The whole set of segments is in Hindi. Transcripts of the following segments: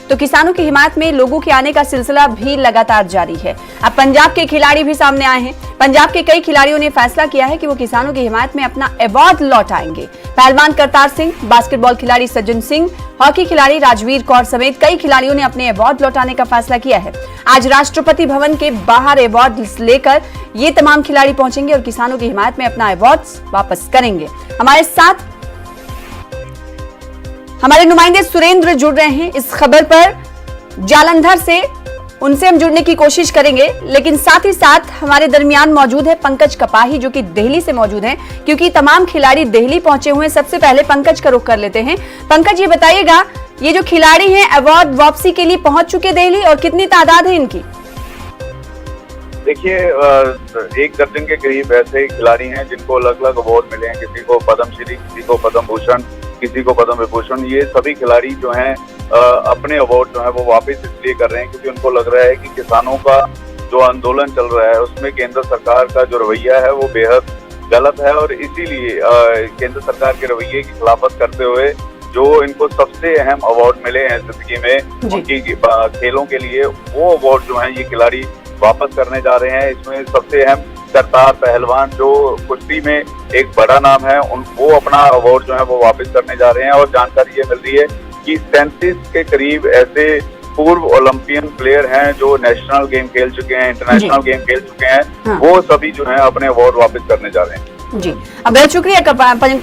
तो किसानों की हिमायत में लोगों के आने का सिलसिला भी लगातार जारी है। अब पंजाब के खिलाड़ी भी सामने आए हैं। पंजाब के कई खिलाड़ियों ने फैसला किया है कि वो किसानों की हिमायत में अपना अवार्ड लौटाएंगे। पहलवान करतार सिंह, बास्केटबॉल खिलाड़ी सज्जन सिंह, हॉकी खिलाड़ी राजवीर कौर समेत कई खिलाड़ियों ने अपने अवार्ड लौटाने का फैसला किया है। आज राष्ट्रपति भवन के बाहर अवार्ड लेकर ये तमाम खिलाड़ी पहुंचेंगे और किसानों की हिमायत में अपना अवार्ड वापस करेंगे। हमारे साथ हमारे नुमाइंदे सुरेंद्र जुड़ रहे हैं इस खबर पर जालंधर से, उनसे हम जुड़ने की कोशिश करेंगे, लेकिन साथ ही साथ हमारे दरमियान मौजूद है पंकज कपाही जो कि दिल्ली से मौजूद हैं, क्योंकि तमाम खिलाड़ी दिल्ली पहुंचे हुए हैं। सबसे पहले पंकज का रुख कर लेते हैं। पंकज, ये बताइएगा, ये जो खिलाड़ी हैं अवार्ड वापसी के लिए पहुंच चुके दिल्ली और कितनी तादाद है इनकी? देखिए, 1 दर्जन के करीब ऐसे खिलाड़ी हैं जिनको अलग अलग अवार्ड मिले हैं। किसी को पद्मश्री, किसी को पद्म भूषण, किसी को पद्म विभूषण। ये सभी खिलाड़ी जो हैं अपने अवार्ड जो है वो वापस इसलिए कर रहे हैं क्योंकि उनको लग रहा है कि किसानों का जो आंदोलन चल रहा है उसमें केंद्र सरकार का जो रवैया है वो बेहद गलत है, और इसीलिए केंद्र सरकार के रवैये की खिलाफत करते हुए जो इनको सबसे अहम अवार्ड मिले हैं जिंदगी में उनकी खेलों के लिए, वो अवार्ड जो है ये खिलाड़ी वापस करने जा रहे हैं। इसमें सबसे अहम करतार पहलवान जो कुश्ती में एक बड़ा नाम है, वो अपना अवार्ड जो है वो वापस करने जा रहे हैं। और जानकारी ये मिल रही है कि 37 के करीब ऐसे पूर्व ओलंपियन प्लेयर हैं जो नेशनल गेम खेल चुके हैं, इंटरनेशनल गेम खेल चुके हैं। हाँ। वो सभी जो है अपने अवार्ड वापस करने जा रहे हैं। जी, अब बहुत शुक्रिया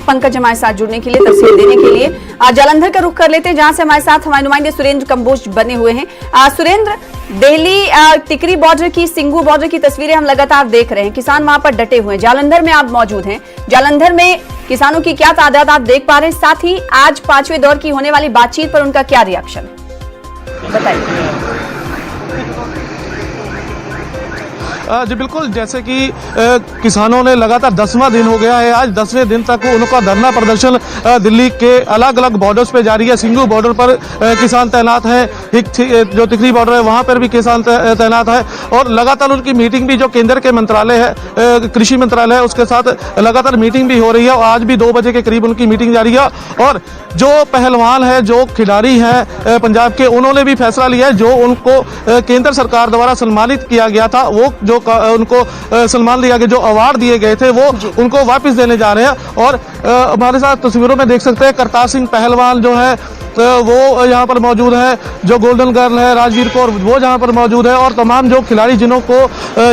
पंकज हमारे साथ जुड़ने के लिए, तफसील देने के लिए। जालंधर का रुख कर लेते हैं जहां से हमारे साथ हमारे नुमाइंदे सुरेंद्र कंबोज बने हुए हैं। सुरेंद्र, दिल्ली टिकरी बॉर्डर की, सिंगू बॉर्डर की तस्वीरें हम लगातार देख रहे हैं। किसान वहां पर डटे हुए हैं। जालंधर में आप मौजूद हैं। जालंधर में किसानों की क्या तादाद आप देख पा रहे हैं? साथ ही आज 5वें दौर की होने वाली बातचीत पर उनका क्या रिएक्शन है, बताइए। जी बिल्कुल, जैसे कि किसानों ने लगातार 10वां दिन हो गया है, आज 10वें दिन तक उनका धरना प्रदर्शन दिल्ली के अलग अलग बॉर्डर्स पे जारी है। सिंगू बॉर्डर पर किसान तैनात है, जो तिकरी बॉर्डर है वहाँ पर भी किसान तैनात है, और लगातार उनकी मीटिंग भी जो केंद्र के मंत्रालय है, कृषि मंत्रालय है, उसके साथ लगातार मीटिंग भी हो रही है। और आज भी 2 बजे के करीब उनकी मीटिंग जारी है। और जो पहलवान है, जो खिलाड़ी हैं पंजाब के, उन्होंने भी फैसला लिया है, जो उनको केंद्र सरकार द्वारा सम्मानित किया गया था, वो जो उनको सम्मान दिया गया, जो अवार्ड दिए गए थे, वो उनको वापस देने जा रहे हैं। और हमारे साथ तस्वीरों में देख सकते हैं करतार सिंह पहलवान जो है वो यहाँ पर मौजूद है, जो गोल्डन गर्ल है राजवीर कौर वो जहाँ पर मौजूद है, और तमाम जो खिलाड़ी जिन्हों को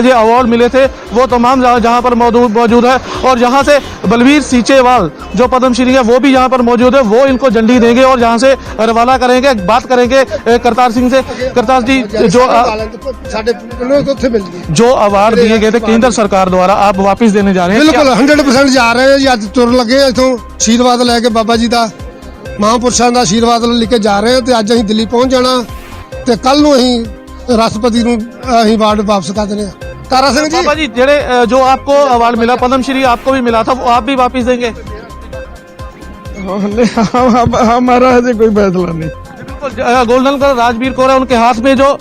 ये अवार्ड मिले थे वो तमाम जहाँ पर मौजूद है। और यहाँ से बलवीर सीचेवाल जो पद्मश्री है वो भी यहाँ पर मौजूद है, वो इनको झंडी देंगे और यहाँ से रवाना करेंगे। बात करेंगे करतार सिंह से। करतार जी, जो अवार्ड दिए गए थे केंद्र सरकार द्वारा, आप वापिस देने जा रहे हैं? बिल्कुल 100% जा रहे हैं। अज तुर लगे इथों आशीर्वाद लैके बाबा जी का, महापुरुषों का आशीर्वाद लेके जा रहे हैं। तो अज अं दिल्ली पहुंच जाना, तो कल अं राष्ट्रपति अवार्ड वापस कर देने। तारा सिंह जी, बाबा जी, जेड़े जो आपको अवार्ड मिला, पद्मश्री आपको भी मिला था, वो आप भी वापस देंगे? हमारा अजय कोई फैसला नहीं। गोल्डन गर्ल राजवीर कौर है, उनके हाथ में जो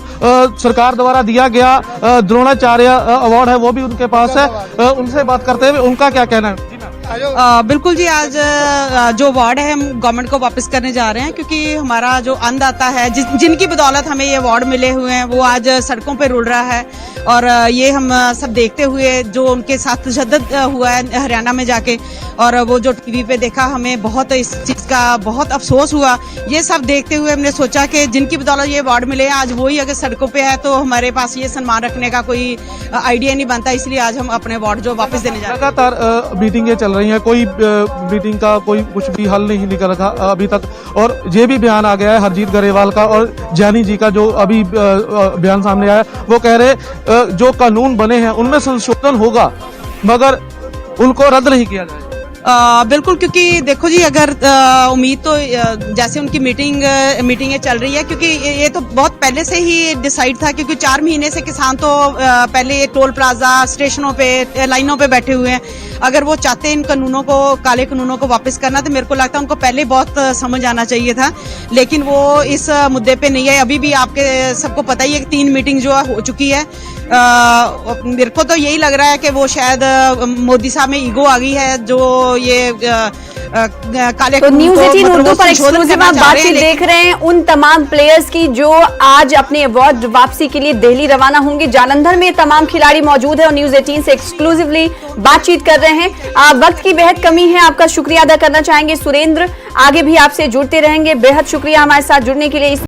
सरकार द्वारा दिया गया द्रोणाचार्य अवार्ड है वो भी उनके पास है। उनसे बात करते हुए उनका क्या कहना है? बिल्कुल जी, आज जो अवार्ड है हम गवर्नमेंट को वापस करने जा रहे हैं, क्योंकि हमारा जो अन्नदाता है, जिनकी बदौलत हमें ये अवार्ड मिले हुए हैं, वो आज सड़कों पे रुल रहा है। और ये हम सब देखते हुए जो उनके साथ तशद्दुद हुआ है हरियाणा में जाके, और वो जो टीवी पे देखा, हमें बहुत इस चीज़ का बहुत अफसोस हुआ। ये सब देखते हुए हमने सोचा कि जिनकी बदौलत ये अवार्ड मिले हैं, आज वही अगर सड़कों पे है तो हमारे पास ये सम्मान रखने का कोई आइडिया नहीं बनता। इसलिए आज हम अपने अवार्ड जो वापस देने जा रहे हैं। लगातार मीटिंगें चल रही हैं, कोई मीटिंग का कोई कुछ भी हल नहीं निकल रहा अभी तक। और ये भी बयान आ गया है हरजीत गरेवाल का और जानी जी का, जो अभी बयान सामने आया, वो कह रहे जो कानून बने हैं उनमें संशोधन होगा मगर उनको रद्द नहीं किया जाएगा। बिल्कुल, क्योंकि देखो जी, अगर उम्मीद तो जैसे उनकी मीटिंगें चल रही है, क्योंकि ये तो बहुत पहले से ही डिसाइड था, क्योंकि 4 महीने से किसान तो पहले टोल प्लाजा, स्टेशनों पे, लाइनों पे बैठे हुए हैं। अगर वो चाहते हैं इन कानूनों को, काले कानूनों को वापस करना, तो मेरे को लगता है उनको पहले बहुत समझ आना चाहिए था, लेकिन वो इस मुद्दे पे नहीं है। अभी भी आपके सबको पता ही है कि 3 मीटिंग जो है हो चुकी है। मेरे को तो यही लग रहा है कि वो शायद मोदी साहब में ईगो आ गई है, जो ये काले तो खून न्यूज को 18 मतलब उर्दू वो पर संशोधन एक्सक्लूसिव करना आप चाह रहे हैं, बातचीत देख रहे हैं उन तमाम प्लेयर्स की जो आज अपने अवार्ड वापसी के लिए दिल्ली रवाना होंगे। जालंधर में तमाम खिलाड़ी मौजूद है और न्यूज 18 से एक्सक्लूसिवली बातचीत कर रहे हैं। वक्त की बेहद कमी है, आपका शुक्रिया अदा करना चाहेंगे सुरेंद्र, आगे भी आपसे जुड़ते रहेंगे। बेहद शुक्रिया हमारे साथ जुड़ने के लिए।